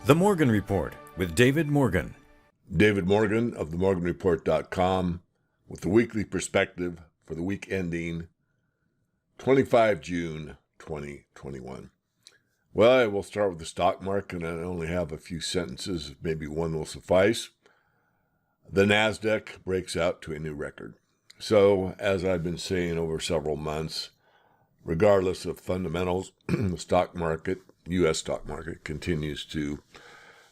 The Morgan Report with David Morgan. David Morgan of themorganreport.com with the weekly perspective for the week ending 25 June 2021. Well, I will start with the stock market, and I only have a few sentences. Maybe one will suffice. The Nasdaq breaks out to a new record. So, as I've been saying over several months, regardless of fundamentals, the stock market, U.S. stock market, continues to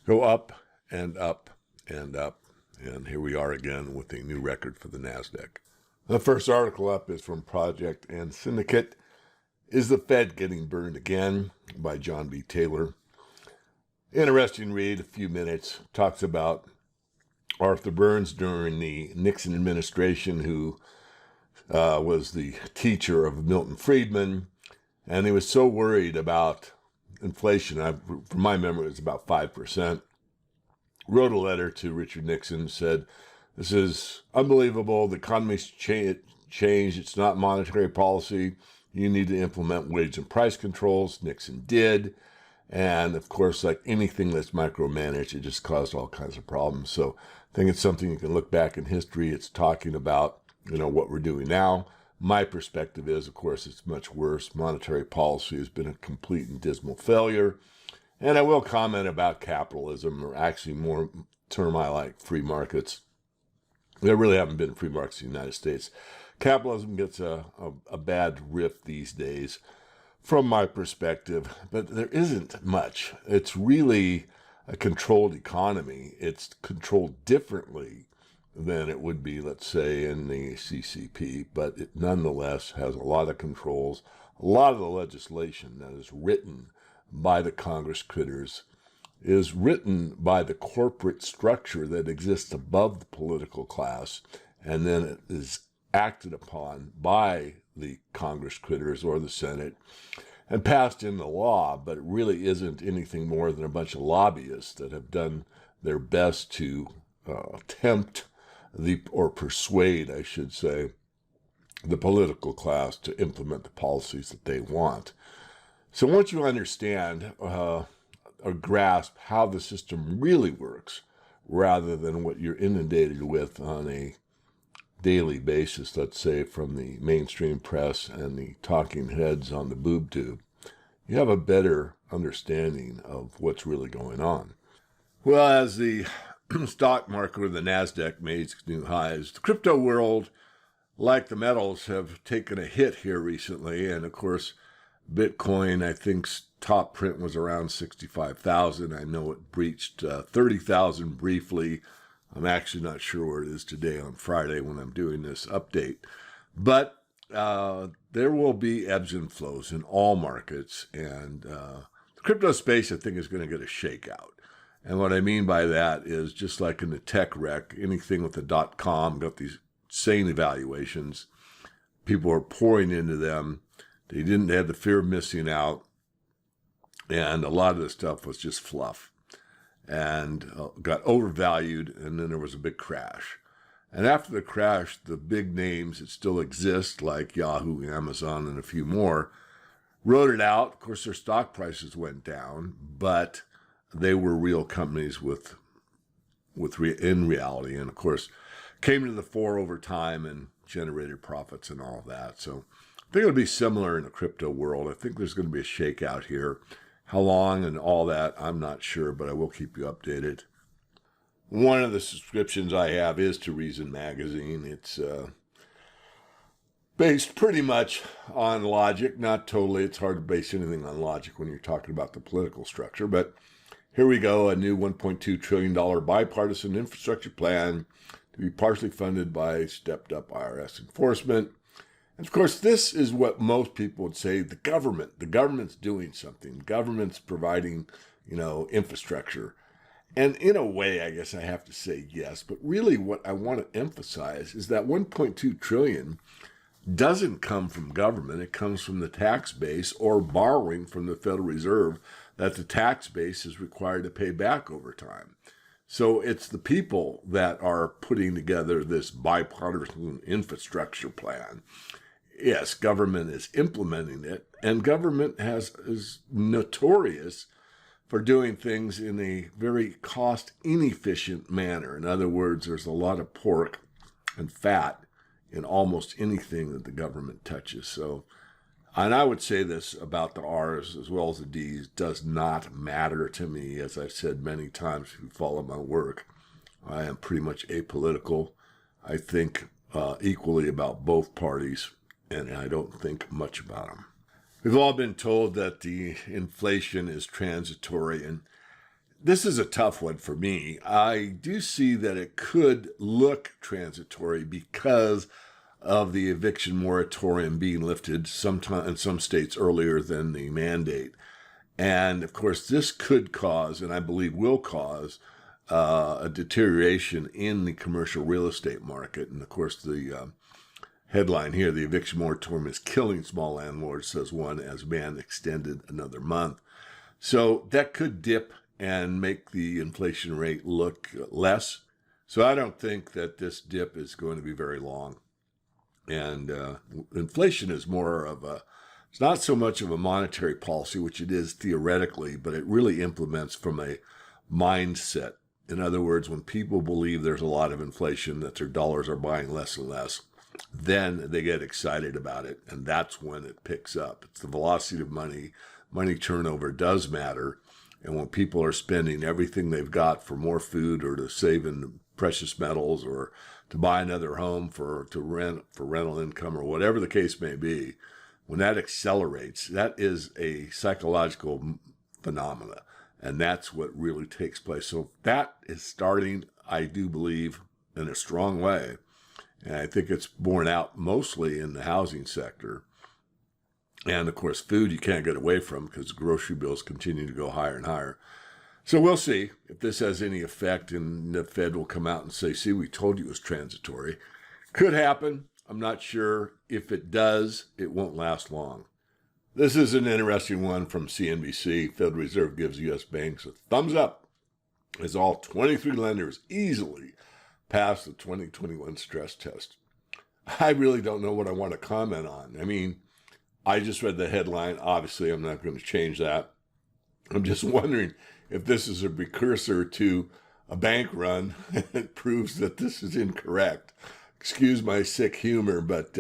go up and up and up. And here we are again with a new record for the Nasdaq. The first article up is from Project and Syndicate. Is the Fed Getting Burned Again? By John B. Taylor. Interesting read, a few minutes. Talks about Arthur Burns during the Nixon administration, who was the teacher of Milton Friedman. And he was so worried about inflation. From my memory, it was about 5%. Wrote a letter to Richard Nixon, said, "This is unbelievable. The economy's changed. It's not monetary policy. You need to implement wage and price controls." Nixon did. And of course, like anything that's micromanaged, it just caused all kinds of problems. So I think it's something you can look back in history. It's talking about, what we're doing now. My perspective is, of course, it's much worse. Monetary policy has been a complete and dismal failure. And I will comment about capitalism, or actually more term I like, free markets. There really haven't been free markets in the United States. Capitalism gets a bad riff these days from my perspective, but there isn't much. It's really a controlled economy. It's controlled differently than it would be, let's say, in the CCP, but it nonetheless has a lot of controls. A lot of the legislation that is written by the Congress critters is written by the corporate structure that exists above the political class, and then it is acted upon by the Congress critters or the Senate and passed into law, but it really isn't anything more than a bunch of lobbyists that have done their best to tempt or persuade, I should say, the political class to implement the policies that they want. So once you understand or grasp how the system really works, rather than what you're inundated with on a daily basis, let's say from the mainstream press and the talking heads on the boob tube, you have a better understanding of what's really going on. Well, as the stock market or the Nasdaq made new highs, the crypto world, like the metals, have taken a hit here recently. And of course, Bitcoin, I think top print was around 65,000. I know it breached 30,000 briefly. I'm actually not sure where it is today on Friday when I'm doing this update. But there will be ebbs and flows in all markets. And the crypto space, I think, is going to get a shakeout. And what I mean by that is, just like in the tech wreck, anything with the .com got these insane evaluations. People are pouring into them. They had the fear of missing out. And a lot of the stuff was just fluff and got overvalued. And then there was a big crash. And after the crash, the big names that still exist, like Yahoo, Amazon, and a few more, rode it out. Of course, their stock prices went down, but they were real companies in reality. And of course, came to the fore over time and generated profits and all of that. So I think it'll be similar in the crypto world. I think there's going to be a shakeout here. How long and all that, I'm not sure, but I will keep you updated. One of the subscriptions I have is to Reason Magazine. It's based pretty much on logic, not totally. It's hard to base anything on logic when you're talking about the political structure. But here we go, a new $1.2 trillion bipartisan infrastructure plan to be partially funded by stepped-up IRS enforcement. And of course, this is what most people would say, the government's doing something. The government's providing, infrastructure. And in a way, I guess I have to say yes. But really what I want to emphasize is that $1.2 trillion doesn't come from government. It comes from the tax base or borrowing from the Federal Reserve that the tax base is required to pay back over time. So it's the people that are putting together this bipartisan infrastructure plan. Yes, government is implementing it, and government is notorious for doing things in a very cost inefficient manner. In other words, there's a lot of pork and fat in almost anything that the government touches. So, and I would say this about the R's as well as the D's, does not matter to me. As I've said many times, if you follow my work, I am pretty much apolitical. I think equally about both parties, and I don't think much about them. We've all been told that the inflation is transitory, and this is a tough one for me. I do see that it could look transitory because of the eviction moratorium being lifted sometime in some states earlier than the mandate. And of course, this could cause, and I believe will cause, a deterioration in the commercial real estate market. And of course, the headline here, the eviction moratorium is killing small landlords, says one, as ban extended another month. So that could dip and make the inflation rate look less. So I don't think that this dip is going to be very long. And inflation is more of it's not so much of a monetary policy, which it is theoretically, but it really implements from a mindset. In other words, when people believe there's a lot of inflation, that their dollars are buying less and less, then they get excited about it, and that's when it picks up. It's the velocity of money. Money turnover does matter, and when people are spending everything they've got for more food or to save in precious metals or to buy another home to rent for rental income or whatever the case may be, when that accelerates, that is a psychological phenomena, and that's what really takes place. So that is starting, I do believe, in a strong way. And I think it's borne out mostly in the housing sector. And of course, food you can't get away from because grocery bills continue to go higher and higher. So we'll see if this has any effect, and the Fed will come out and say, see, we told you it was transitory. Could happen. I'm not sure. If it does, it won't last long. This is an interesting one from CNBC. Federal Reserve gives U.S. banks a thumbs up as all 23 lenders easily passed the 2021 stress test. I really don't know what I want to comment on. I mean, I just read the headline. Obviously, I'm not going to change that. I'm just wondering if this is a precursor to a bank run. It proves that this is incorrect. Excuse my sick humor, but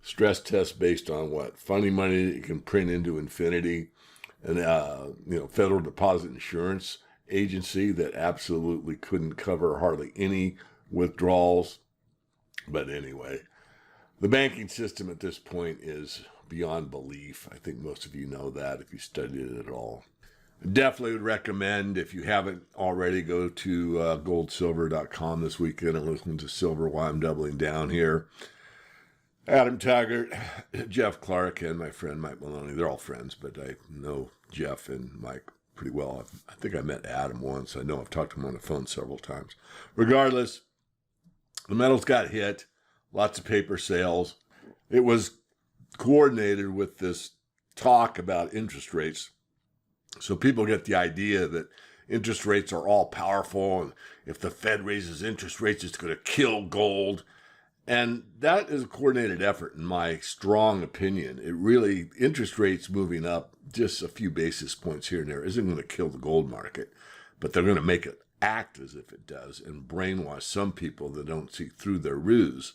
stress test based on what? Funny money that you can print into infinity, and Federal Deposit Insurance Agency that absolutely couldn't cover hardly any withdrawals. But anyway, the banking system at this point is beyond belief. I think most of you know that if you studied it at all. Definitely would recommend, if you haven't already, go to goldsilver.com this weekend and listen to Silver while I'm doubling down here. Adam Taggart, Jeff Clark, and my friend Mike Maloney. They're all friends, but I know Jeff and Mike pretty well. I think I met Adam once. I know I've talked to him on the phone several times. Regardless, the metals got hit. Lots of paper sales. It was coordinated with this talk about interest rates. So people get the idea that interest rates are all powerful, and if the Fed raises interest rates, it's going to kill gold. And that is a coordinated effort, in my strong opinion. It really, interest rates moving up just a few basis points here and there isn't going to kill the gold market, but they're going to make it act as if it does and brainwash some people that don't see through their ruse.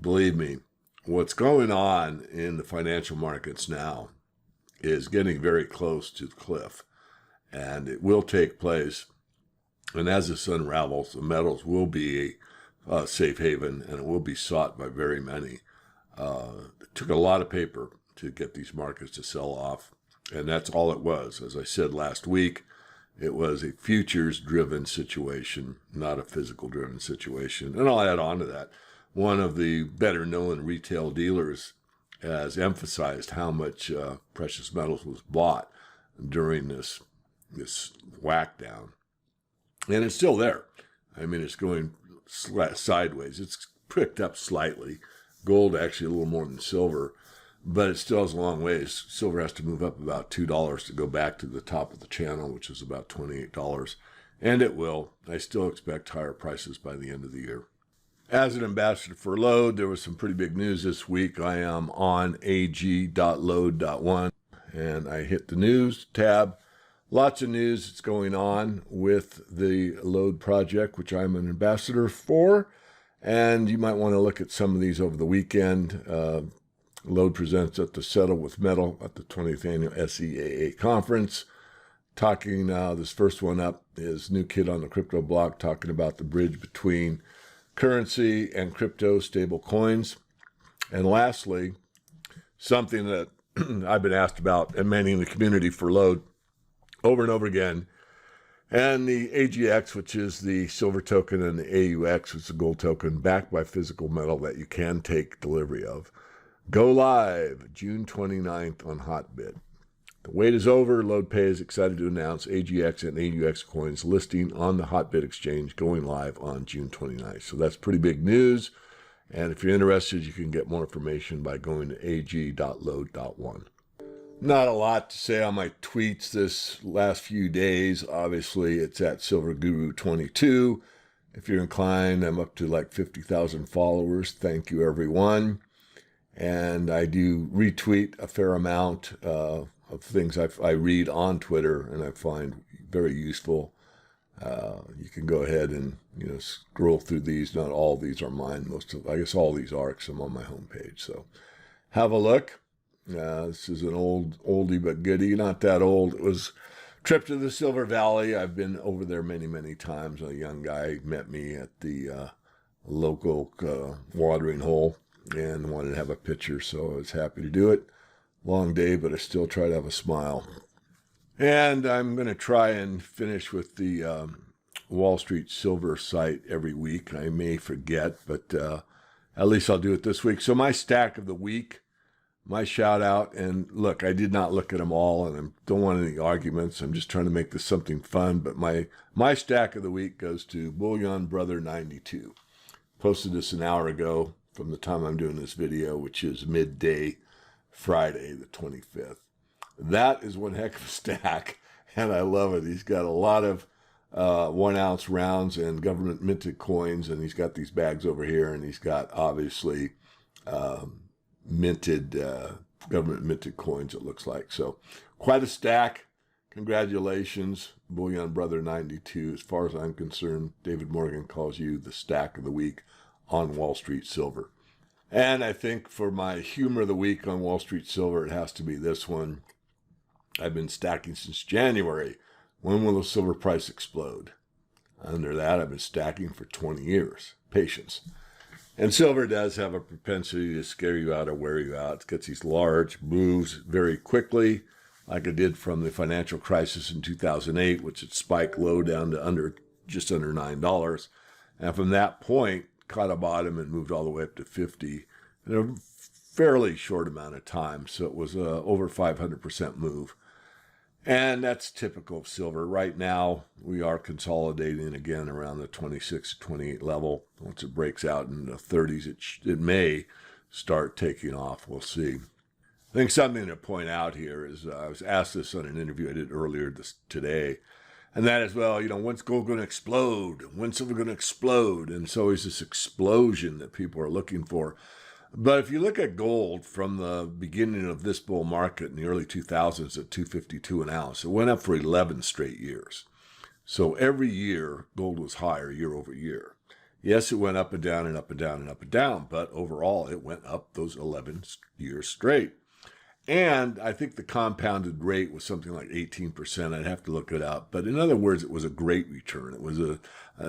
Believe me, what's going on in the financial markets now is getting very close to the cliff, and it will take place. And as this unravels, the metals will be a safe haven, and it will be sought by very many. It took a lot of paper to get these markets to sell off, and that's all it was. As I said last week, it was a futures-driven situation, not a physical-driven situation. And I'll add on to that. One of the better-known retail dealers has emphasized how much precious metals was bought during this whack down. And it's still there. I mean, it's going sideways. It's pricked up slightly. Gold actually a little more than silver, but it still has a long ways. Silver has to move up about $2 to go back to the top of the channel, which is about $28. And it will. I still expect higher prices by the end of the year. As an ambassador for Load, there was some pretty big news this week. I am on ag.load.one, and I hit the news tab. Lots of news that's going on with the Load project, which I'm an ambassador for. And you might want to look at some of these over the weekend. Load presents at the Settle with Metal at the 20th Annual SEAA Conference. Talking, this first one up is New Kid on the Crypto Block, talking about the bridge between currency and crypto stable coins. And lastly, something that I've been asked about and many in the community for Load over and over again, and the AGX, which is the silver token, and the AUX, which is the gold token, backed by physical metal that you can take delivery of, go live June 29th on Hotbit. The wait is over. LoadPay is excited to announce AGX and AUX coins listing on the Hotbit exchange going live on June 29th. So that's pretty big news. And if you're interested, you can get more information by going to ag.load.one. Not a lot to say on my tweets this last few days. Obviously, it's at SilverGuru22. If you're inclined, I'm up to like 50,000 followers. Thank you, everyone. And I do retweet a fair amount of things I read on Twitter and I find very useful. You can go ahead and scroll through these. Not all these are mine. I guess all these are, because I'm on my homepage. So have a look. This is an oldie but goodie. Not that old. It was a trip to the Silver Valley. I've been over there many, many times. A young guy met me at the local watering hole and wanted to have a picture, so I was happy to do it. Long day, but I still try to have a smile. And I'm going to try and finish with the Wall Street Silver site every week. I may forget, but at least I'll do it this week. So my stack of the week, my shout out, and look, I did not look at them all, and I don't want any arguments. I'm just trying to make this something fun. But my stack of the week goes to Bullion Brother 92. Posted this an hour ago from the time I'm doing this video, which is midday Friday, the 25th. That is one heck of a stack, and I love it. He's got a lot of 1 ounce rounds and government minted coins, and he's got these bags over here, and he's got obviously minted government minted coins, it looks like. So quite a stack. Congratulations, Bullion Brother 92. As far as I'm concerned, David Morgan calls you the stack of the week on Wall Street Silver. And I think for my humor of the week on Wall Street Silver, it has to be this one. I've been stacking since January. When will the silver price explode? Under that, I've been stacking for 20 years. Patience. And silver does have a propensity to scare you out or wear you out. It gets these large moves very quickly, like it did from the financial crisis in 2008, which it spiked low down to just under $9. And from that point, caught a bottom and moved all the way up to 50 in a fairly short amount of time. So it was a over 500% move. And that's typical of silver. Right now, we are consolidating again around the 26, 28 level. Once it breaks out in the 30s, it may start taking off. We'll see. I think something to point out here is I was asked this on an interview I did earlier today. And that is, well, when's gold going to explode? When's silver going to explode? And it's always this explosion that people are looking for. But if you look at gold from the beginning of this bull market in the early 2000s at $252 an ounce, it went up for 11 straight years. So every year, gold was higher year over year. Yes, it went up and down and up and down and up and down, but overall, it went up those 11 years straight. And I think the compounded rate was something like 18%. I'd have to look it up. But in other words, it was a great return. It was a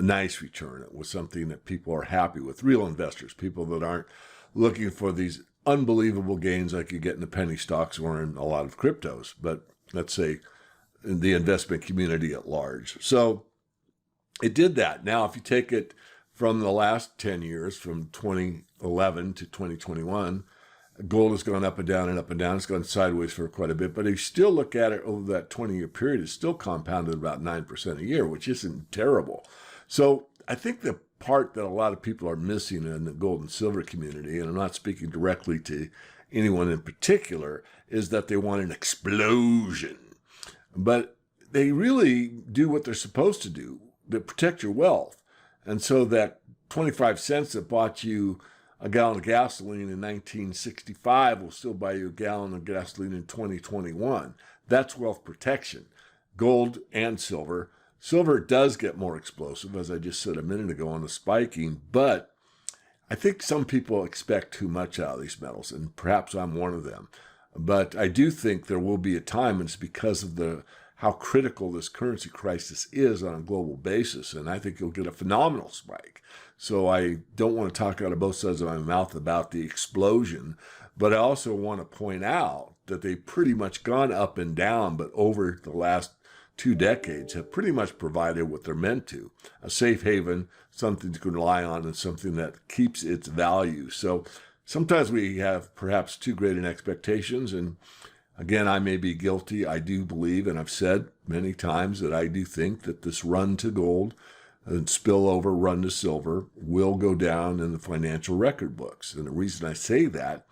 nice return. It was something that people are happy with. Real investors, people that aren't looking for these unbelievable gains like you get in the penny stocks or in a lot of cryptos. But let's say in the investment community at large. So it did that. Now, if you take it from the last 10 years, from 2011 to 2021, gold has gone up and down and up and down. It's gone sideways for quite a bit. But if you still look at it over that 20-year period, it's still compounded about 9% a year, which isn't terrible. So I think the part that a lot of people are missing in the gold and silver community, and I'm not speaking directly to anyone in particular, is that they want an explosion. But they really do what they're supposed to do, to protect your wealth. And so that 25 cents that bought you a gallon of gasoline in 1965 will still buy you a gallon of gasoline in 2021. That's wealth protection. gold and silver. Silver does get more explosive, as I just said a minute ago, on the spiking, but I think some people expect too much out of these metals, and perhaps I'm one of them. But I do think there will be a time, and it's because of how critical this currency crisis is on a global basis, and I think you'll get a phenomenal spike. So I don't want to talk out of both sides of my mouth about the explosion, but I also want to point out that they've pretty much gone up and down, but over the last 2 decades have pretty much provided what they're meant to, a safe haven, something to rely on, and something that keeps its value. So sometimes we have perhaps too great an expectations, and again, I may be guilty. I do believe, and I've said many times, that I do think that this run to gold and spillover run to silver will go down in the financial record books. And the reason I say that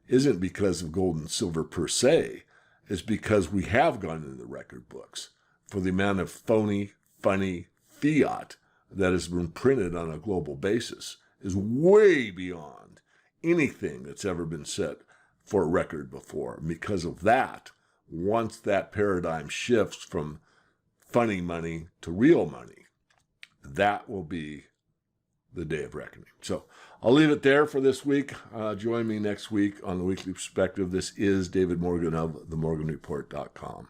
isn't because of gold and silver per se, it's because we have gone into the record books for the amount of phony, funny fiat that has been printed on a global basis is way beyond anything that's ever been set for a record before. And because of that, once that paradigm shifts from funny money to real money, that will be the day of reckoning. So I'll leave it there for this week. Join me next week on the Weekly Perspective. This is David Morgan of themorganreport.com.